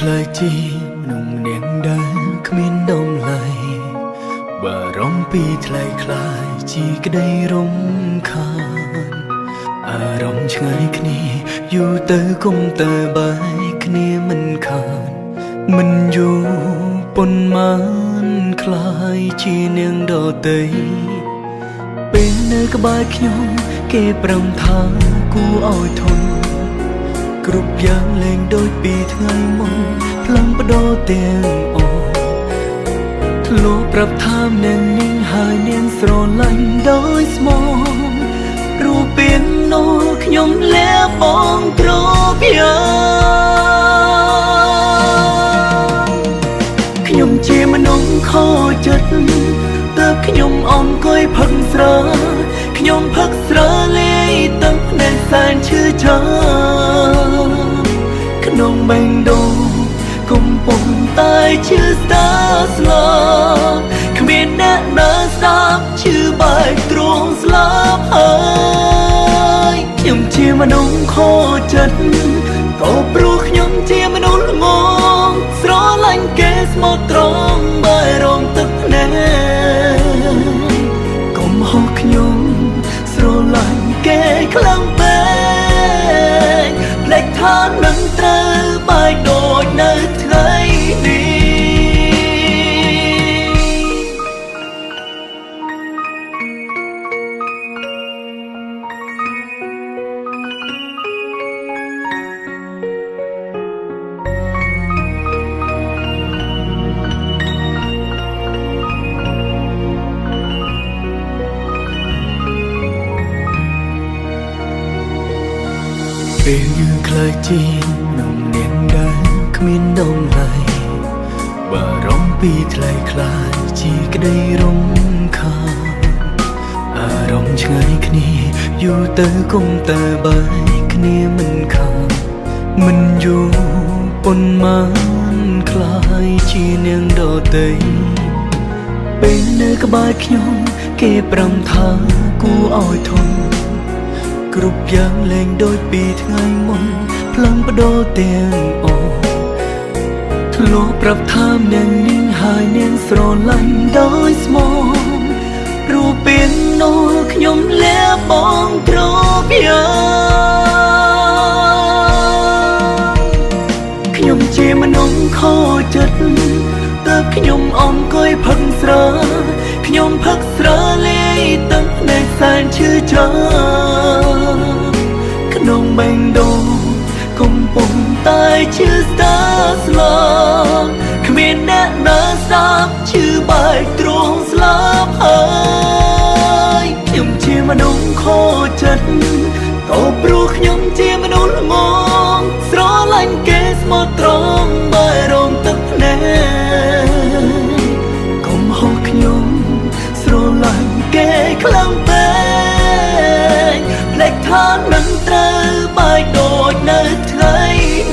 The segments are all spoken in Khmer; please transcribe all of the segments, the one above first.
ខ្លាយជាមនុស្សនាងដែលគ្មានដំឡៃបារម្ភពីថ្លៃខ្លាយជាក្តីរំខានអារម្មណ៍ឆ្ងាយគ្នាយូរទៅគុំតែបែកគ្នាមិនខានមិនយូរប៉ុន្មានខ្លាយជានាងដតីពេលនៅក្បែរខ្ញុំគេប្រំថាគួរឲ្យធន់គ្រប់យ៉ាងលែងដូចពីថ្ងៃមុនផ្លាំងបដោទាំងអស់ធ្លាប់ប្រាប់ថានាងនេះហើយនាងស្រឡាញ់ដោយស្មោះរូបពាងនោះខ្ញុំលែបងគ្រប់យ៉ាងខ្ញុំជាមនុស្សខូចចិត្តទើបខ្ញុំអង្គុយផឹកស្រាខ្ញុំផឹកស្រាលាយទឹកនៃសែនឈឺចាំក្នុងបេងដូងកំពុងតែឈឺស្ដាស្លាប់គ្មានអ្នកណាស្ដាប់ឈឺបែកទ្រង់ស្លាប់ហើយខ្ញុំជាមនុស្សខូចចិត្តក៏ព្រោះខ្ញុំជាមនុស្សល្ងងស្រឡាញ់គេស្មោះត្រង់បែរងទឹកភ្នែកកុំហៅខ្ញុំស្រឡាញ់គេខ្លាំងពេកភ្លេចថានឹងត្រូវបែកដូចនៅថ្ងៃនេះពេលយើងខ្លាចជានំនាងដែលគ្មានដំឡៃបារម្ភពីថ្លៃខ្លាយជាក្តីរំខានអារម្មណ៍ឆ្ងាយគ្នាយូរទៅគុំតែបែកគ្នាមិនខានមិនយូរប៉ុន្មានខ្លាយជានាងដតីពេលនៅក្បែរខ្ញុំគេប្រំថាគួរឲ្យធន់គ្រប់យ៉ាងលែងដូចពីថ្ងៃមុនផ្លាំងបដោទាំងអស់ធ្លាប់ប្រាប់ថានាងនេះហើយនាងស្រឡាញ់ដោយស្មោះរូបពាងនោះខ្ញុំលែបងគ្រប់យ៉ាងខ្ញុំជាមនុស្សខូចចិត្តទើបខ្ញុំអង្គុយផឹកស្រាខ្ញុំផឹកស្រាលាយទឹកនៃសែនឈឺចាំក្នុងបេងដូងកំពុងតែឈឺស្ដាស្លាប់គ្មានអ្នកណាស្ដាប់ឈឺបែកទ្រង់ស្លាប់ហើយខ្ញុំជាមនុស្សខូចចិត្តក៏ព្រោះខ្ញុំជាមនុស្សល្ងងស្រឡាញ់គេស្មោះត្រង់បែរងទឹកភ្នែកកុំហៅខ្ញុំស្រឡាញ់គេខ្លាំងពេកភ្លេចថានឹងត្រូវបែកដូចនៅថ្ងៃ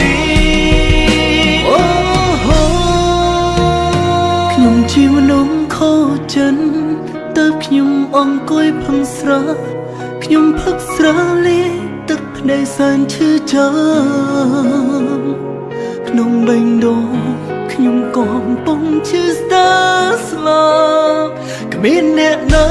នេះអូហូខ្ញុំជាមនុស្សខូចចិត្តទើបខ្ញុំអង្គុយផឹកស្រាខ្ញុំផឹកស្រាលាយទឹកភ្នែកសែនឈឺចាំក្នុងបេងដូងខ្ញុំកំពុងឈឺស្ដាស្លាប់គ្មានអ្នកណា